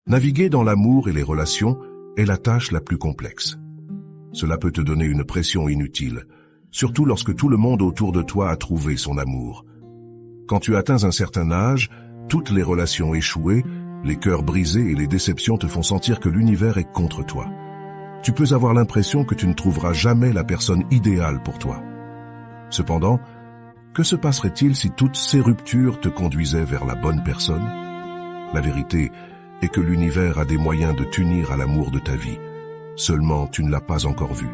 Naviguer dans l'amour et les relations est la tâche la plus complexe. Cela peut te donner une pression inutile, surtout lorsque tout le monde autour de toi a trouvé son amour. Quand tu atteins un certain âge, toutes les relations échouées, les cœurs brisés et les déceptions te font sentir que l'univers est contre toi. Tu peux avoir l'impression que tu ne trouveras jamais la personne idéale pour toi. Cependant, que se passerait-il si toutes ces ruptures te conduisaient vers la bonne personne? La vérité est que l'univers a des moyens de t'unir à l'amour de ta vie. Seulement, tu ne l'as pas encore vu.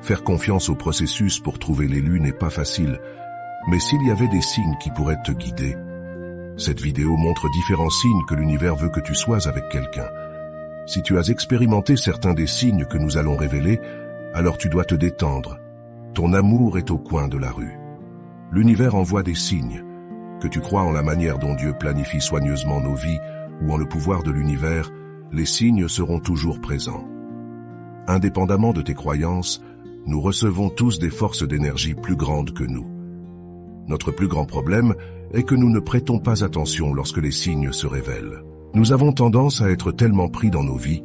Faire confiance au processus pour trouver l'élu n'est pas facile, mais s'il y avait des signes qui pourraient te guider, cette vidéo montre différents signes que l'univers veut que tu sois avec quelqu'un. Si tu as expérimenté certains des signes que nous allons révéler, alors tu dois te détendre. Ton amour est au coin de la rue. L'univers envoie des signes. Que tu crois en la manière dont Dieu planifie soigneusement nos vies ou en le pouvoir de l'univers, les signes seront toujours présents. Indépendamment de tes croyances, nous recevons tous des forces d'énergie plus grandes que nous. Notre plus grand problème est que nous ne prêtons pas attention lorsque les signes se révèlent. Nous avons tendance à être tellement pris dans nos vies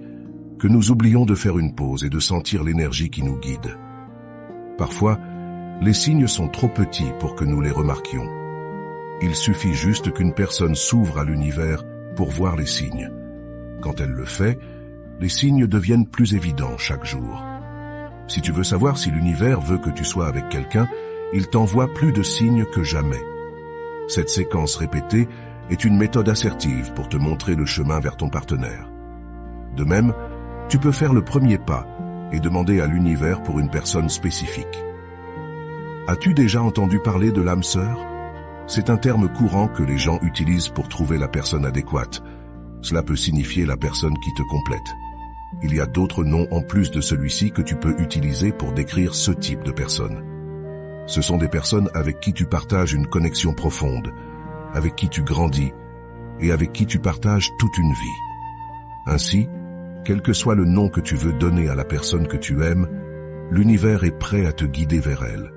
que nous oublions de faire une pause et de sentir l'énergie qui nous guide. Parfois, les signes sont trop petits pour que nous les remarquions. Il suffit juste qu'une personne s'ouvre à l'univers pour voir les signes. Quand elle le fait, les signes deviennent plus évidents chaque jour. Si tu veux savoir si l'univers veut que tu sois avec quelqu'un, il t'envoie plus de signes que jamais. Cette séquence répétée est une méthode assertive pour te montrer le chemin vers ton partenaire. De même, tu peux faire le premier pas et demander à l'univers pour une personne spécifique. As-tu déjà entendu parler de l'âme sœur? C'est un terme courant que les gens utilisent pour trouver la personne adéquate. Cela peut signifier la personne qui te complète. Il y a d'autres noms en plus de celui-ci que tu peux utiliser pour décrire ce type de personne. Ce sont des personnes avec qui tu partages une connexion profonde, avec qui tu grandis et avec qui tu partages toute une vie. Ainsi, quel que soit le nom que tu veux donner à la personne que tu aimes, l'univers est prêt à te guider vers elle.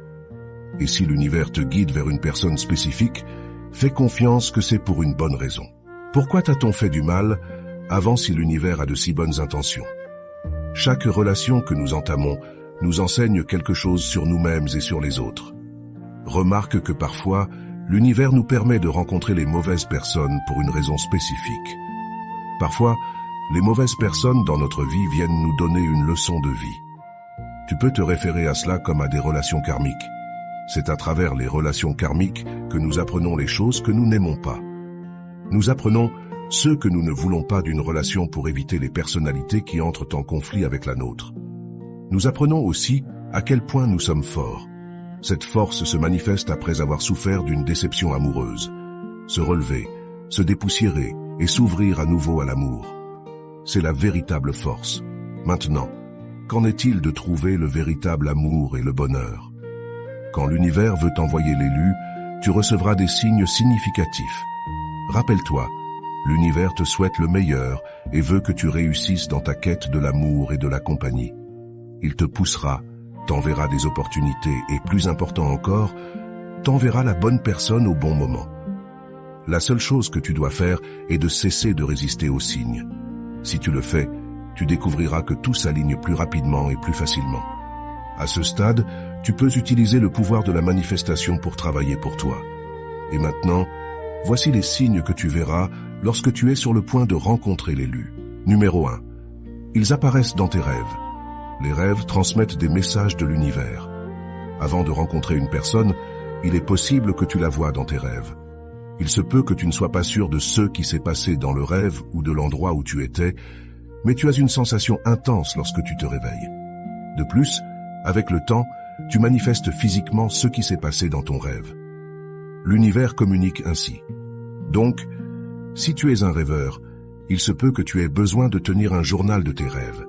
Et si l'univers te guide vers une personne spécifique, fais confiance que c'est pour une bonne raison. Pourquoi t'a-t-on fait du mal avant si l'univers a de si bonnes intentions? Chaque relation que nous entamons nous enseigne quelque chose sur nous-mêmes et sur les autres. Remarque que parfois, l'univers nous permet de rencontrer les mauvaises personnes pour une raison spécifique. Parfois, les mauvaises personnes dans notre vie viennent nous donner une leçon de vie. Tu peux te référer à cela comme à des relations karmiques. C'est à travers les relations karmiques que nous apprenons les choses que nous n'aimons pas. Nous apprenons ce que nous ne voulons pas d'une relation pour éviter les personnalités qui entrent en conflit avec la nôtre. Nous apprenons aussi à quel point nous sommes forts. Cette force se manifeste après avoir souffert d'une déception amoureuse. Se relever, se dépoussiérer et s'ouvrir à nouveau à l'amour. C'est la véritable force. Maintenant, qu'en est-il de trouver le véritable amour et le bonheur? Quand l'univers veut t'envoyer l'élu, tu recevras des signes significatifs. Rappelle-toi, l'univers te souhaite le meilleur et veut que tu réussisses dans ta quête de l'amour et de la compagnie. Il te poussera, t'enverra des opportunités et, plus important encore, t'enverra la bonne personne au bon moment. La seule chose que tu dois faire est de cesser de résister aux signes. Si tu le fais, tu découvriras que tout s'aligne plus rapidement et plus facilement. À ce stade, tu peux utiliser le pouvoir de la manifestation pour travailler pour toi. Et maintenant, voici les signes que tu verras lorsque tu es sur le point de rencontrer l'élu. Numéro 1. Ils apparaissent dans tes rêves. Les rêves transmettent des messages de l'univers. Avant de rencontrer une personne, il est possible que tu la vois dans tes rêves. Il se peut que tu ne sois pas sûr de ce qui s'est passé dans le rêve ou de l'endroit où tu étais, mais tu as une sensation intense lorsque tu te réveilles. De plus, avec le temps, tu manifestes physiquement ce qui s'est passé dans ton rêve. L'univers communique ainsi. Donc, si tu es un rêveur, il se peut que tu aies besoin de tenir un journal de tes rêves.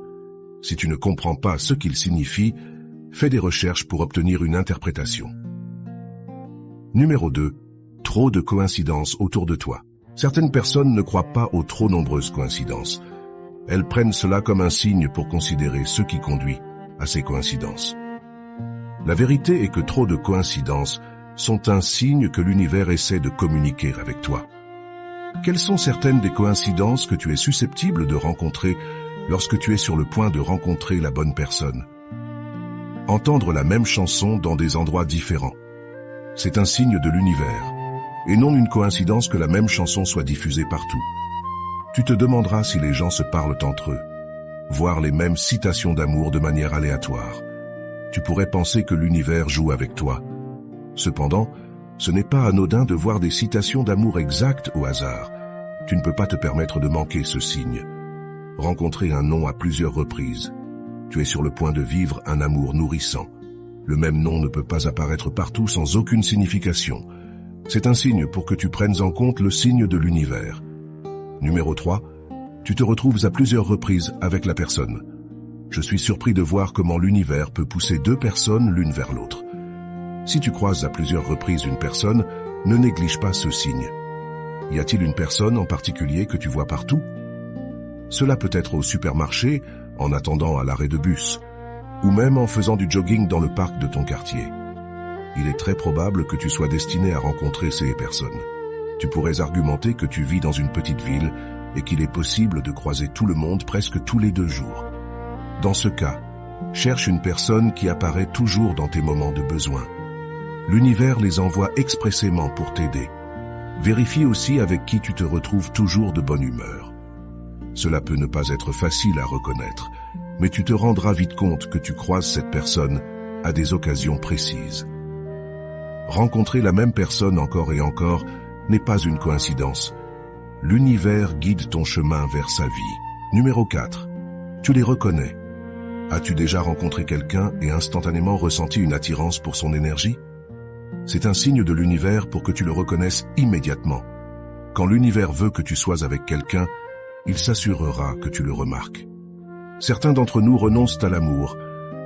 Si tu ne comprends pas ce qu'il signifie, fais des recherches pour obtenir une interprétation. Numéro 2. Trop de coïncidences autour de toi. Certaines personnes ne croient pas aux trop nombreuses coïncidences. Elles prennent cela comme un signe pour considérer ce qui conduit à ces coïncidences. La vérité est que trop de coïncidences sont un signe que l'univers essaie de communiquer avec toi. Quelles sont certaines des coïncidences que tu es susceptible de rencontrer lorsque tu es sur le point de rencontrer la bonne personne? Entendre la même chanson dans des endroits différents. C'est un signe de l'univers, et non une coïncidence que la même chanson soit diffusée partout. Tu te demanderas si les gens se parlent entre eux, voir les mêmes citations d'amour de manière aléatoire. Tu pourrais penser que l'univers joue avec toi. Cependant, ce n'est pas anodin de voir des citations d'amour exactes au hasard. Tu ne peux pas te permettre de manquer ce signe. Rencontrer un nom à plusieurs reprises. Tu es sur le point de vivre un amour nourrissant. Le même nom ne peut pas apparaître partout sans aucune signification. C'est un signe pour que tu prennes en compte le signe de l'univers. Numéro 3. Tu te retrouves à plusieurs reprises avec la personne. Je suis surpris de voir comment l'univers peut pousser deux personnes l'une vers l'autre. Si tu croises à plusieurs reprises une personne, ne néglige pas ce signe. Y a-t-il une personne en particulier que tu vois partout? Cela peut être au supermarché, en attendant à l'arrêt de bus, ou même en faisant du jogging dans le parc de ton quartier. Il est très probable que tu sois destiné à rencontrer ces personnes. Tu pourrais argumenter que tu vis dans une petite ville et qu'il est possible de croiser tout le monde presque tous les 2 jours. Dans ce cas, cherche une personne qui apparaît toujours dans tes moments de besoin. L'univers les envoie expressément pour t'aider. Vérifie aussi avec qui tu te retrouves toujours de bonne humeur. Cela peut ne pas être facile à reconnaître, mais tu te rendras vite compte que tu croises cette personne à des occasions précises. Rencontrer la même personne encore et encore n'est pas une coïncidence. L'univers guide ton chemin vers sa vie. Numéro 4. Tu les reconnais. As-tu déjà rencontré quelqu'un et instantanément ressenti une attirance pour son énergie? C'est un signe de l'univers pour que tu le reconnaisses immédiatement. Quand l'univers veut que tu sois avec quelqu'un, il s'assurera que tu le remarques. Certains d'entre nous renoncent à l'amour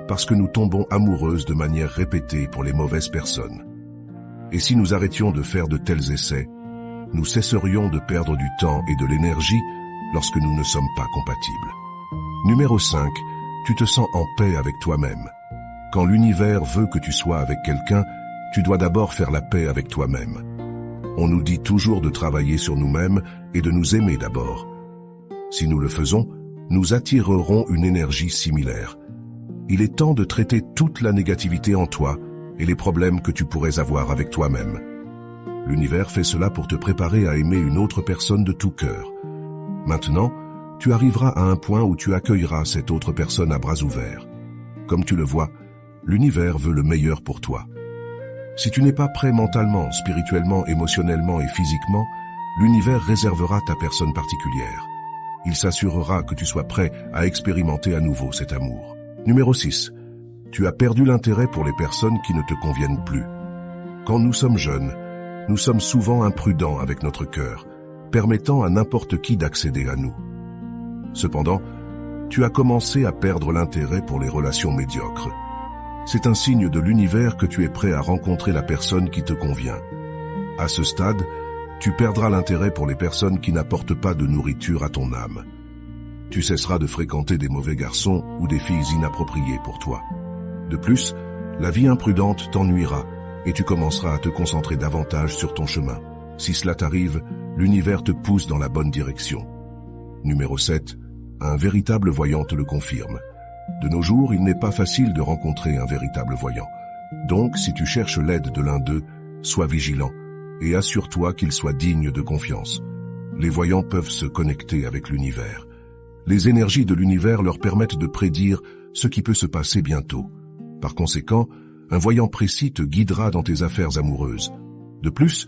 parce que nous tombons amoureuses de manière répétée pour les mauvaises personnes. Et si nous arrêtions de faire de tels essais, nous cesserions de perdre du temps et de l'énergie lorsque nous ne sommes pas compatibles. Numéro 5. Tu te sens en paix avec toi-même. Quand l'univers veut que tu sois avec quelqu'un, tu dois d'abord faire la paix avec toi-même. On nous dit toujours de travailler sur nous-mêmes et de nous aimer d'abord. Si nous le faisons, nous attirerons une énergie similaire. Il est temps de traiter toute la négativité en toi et les problèmes que tu pourrais avoir avec toi-même. L'univers fait cela pour te préparer à aimer une autre personne de tout cœur. Maintenant, tu arriveras à un point où tu accueilleras cette autre personne à bras ouverts. Comme tu le vois, l'univers veut le meilleur pour toi. Si tu n'es pas prêt mentalement, spirituellement, émotionnellement et physiquement, l'univers réservera ta personne particulière. Il s'assurera que tu sois prêt à expérimenter à nouveau cet amour. Numéro 6. Tu as perdu l'intérêt pour les personnes qui ne te conviennent plus. Quand nous sommes jeunes, nous sommes souvent imprudents avec notre cœur, permettant à n'importe qui d'accéder à nous. Cependant, tu as commencé à perdre l'intérêt pour les relations médiocres. C'est un signe de l'univers que tu es prêt à rencontrer la personne qui te convient. À ce stade, tu perdras l'intérêt pour les personnes qui n'apportent pas de nourriture à ton âme. Tu cesseras de fréquenter des mauvais garçons ou des filles inappropriées pour toi. De plus, la vie imprudente t'ennuiera et tu commenceras à te concentrer davantage sur ton chemin. Si cela t'arrive, l'univers te pousse dans la bonne direction. Numéro 7. Un véritable voyant te le confirme. De nos jours, il n'est pas facile de rencontrer un véritable voyant. Donc, si tu cherches l'aide de l'un d'eux, sois vigilant et assure-toi qu'il soit digne de confiance. Les voyants peuvent se connecter avec l'univers. Les énergies de l'univers leur permettent de prédire ce qui peut se passer bientôt. Par conséquent, un voyant précis te guidera dans tes affaires amoureuses. De plus,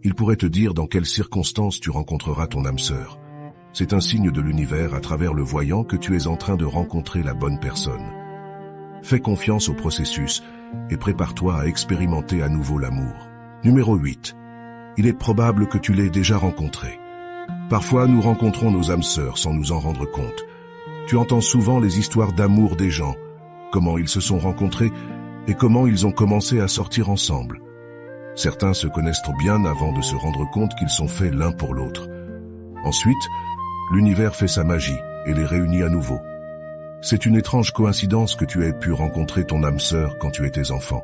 il pourrait te dire dans quelles circonstances tu rencontreras ton âme sœur. C'est un signe de l'univers à travers le voyant que tu es en train de rencontrer la bonne personne. Fais confiance au processus et prépare-toi à expérimenter à nouveau l'amour. Numéro 8. Il est probable que tu l'aies déjà rencontré. Parfois, nous rencontrons nos âmes sœurs sans nous en rendre compte. Tu entends souvent les histoires d'amour des gens, comment ils se sont rencontrés et comment ils ont commencé à sortir ensemble. Certains se connaissent trop bien avant de se rendre compte qu'ils sont faits l'un pour l'autre. Ensuite, l'univers fait sa magie et les réunit à nouveau. C'est une étrange coïncidence que tu aies pu rencontrer ton âme sœur quand tu étais enfant.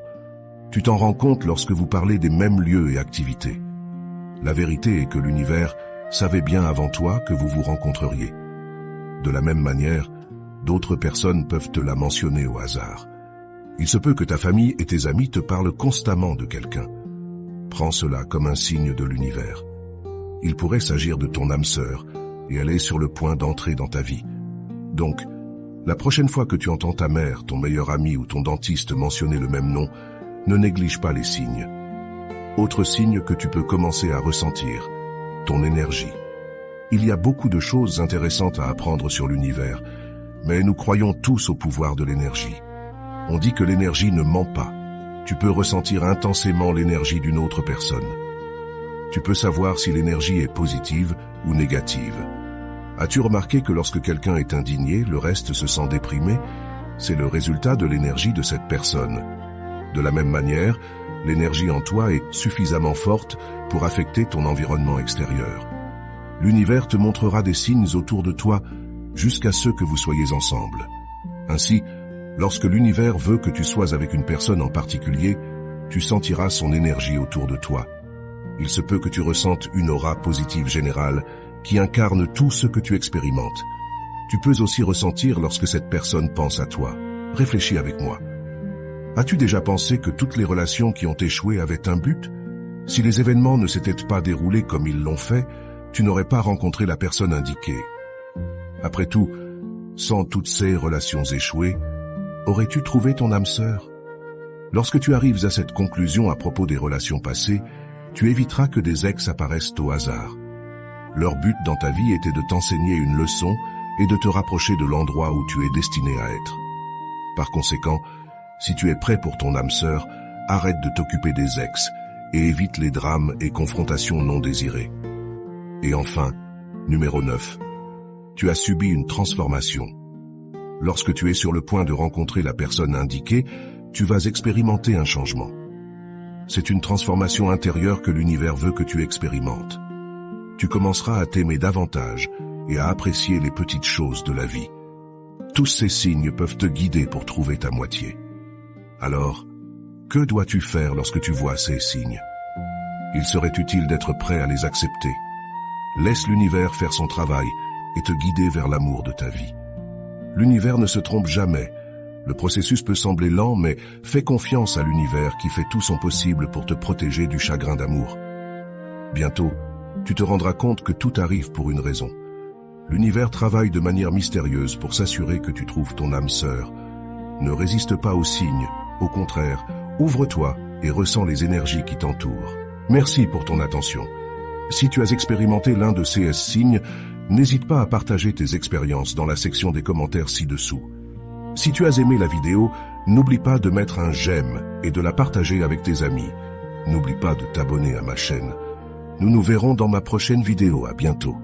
Tu t'en rends compte lorsque vous parlez des mêmes lieux et activités. La vérité est que l'univers savaient bien avant toi que vous vous rencontreriez. De la même manière, d'autres personnes peuvent te la mentionner au hasard. Il se peut que ta famille et tes amis te parlent constamment de quelqu'un. Prends cela comme un signe de l'univers. Il pourrait s'agir de ton âme sœur, et elle est sur le point d'entrer dans ta vie. Donc, la prochaine fois que tu entends ta mère, ton meilleur ami ou ton dentiste mentionner le même nom, ne néglige pas les signes. Autre signe que tu peux commencer à ressentir, ton énergie. Il y a beaucoup de choses intéressantes à apprendre sur l'univers, mais nous croyons tous au pouvoir de l'énergie. On dit que l'énergie ne ment pas. Tu peux ressentir intensément l'énergie d'une autre personne. Tu peux savoir si l'énergie est positive ou négative. As-tu remarqué que lorsque quelqu'un est indigné, le reste se sent déprimé? C'est le résultat de l'énergie de cette personne. De la même manière, l'énergie en toi est suffisamment forte pour affecter ton environnement extérieur. L'univers te montrera des signes autour de toi jusqu'à ce que vous soyez ensemble. Ainsi, lorsque l'univers veut que tu sois avec une personne en particulier, tu sentiras son énergie autour de toi. Il se peut que tu ressentes une aura positive générale qui incarne tout ce que tu expérimentes. Tu peux aussi ressentir lorsque cette personne pense à toi. Réfléchis avec moi. As-tu déjà pensé que toutes les relations qui ont échoué avaient un but? Si les événements ne s'étaient pas déroulés comme ils l'ont fait, tu n'aurais pas rencontré la personne indiquée. Après tout, sans toutes ces relations échouées, aurais-tu trouvé ton âme sœur? Lorsque tu arrives à cette conclusion à propos des relations passées, tu éviteras que des ex apparaissent au hasard. Leur but dans ta vie était de t'enseigner une leçon et de te rapprocher de l'endroit où tu es destiné à être. Par conséquent, si tu es prêt pour ton âme sœur, arrête de t'occuper des ex et évite les drames et confrontations non désirées. Et enfin, numéro 9. Tu as subi une transformation. Lorsque tu es sur le point de rencontrer la personne indiquée, tu vas expérimenter un changement. C'est une transformation intérieure que l'univers veut que tu expérimentes. Tu commenceras à t'aimer davantage et à apprécier les petites choses de la vie. Tous ces signes peuvent te guider pour trouver ta moitié. Alors, que dois-tu faire lorsque tu vois ces signes? Il serait utile d'être prêt à les accepter. Laisse l'univers faire son travail et te guider vers l'amour de ta vie. L'univers ne se trompe jamais. Le processus peut sembler lent, mais fais confiance à l'univers qui fait tout son possible pour te protéger du chagrin d'amour. Bientôt, tu te rendras compte que tout arrive pour une raison. L'univers travaille de manière mystérieuse pour s'assurer que tu trouves ton âme sœur. Ne résiste pas aux signes, au contraire, ouvre-toi et ressens les énergies qui t'entourent. Merci pour ton attention. Si tu as expérimenté l'un de ces signes, n'hésite pas à partager tes expériences dans la section des commentaires ci-dessous. Si tu as aimé la vidéo, n'oublie pas de mettre un j'aime et de la partager avec tes amis. N'oublie pas de t'abonner à ma chaîne. Nous nous verrons dans ma prochaine vidéo. À bientôt.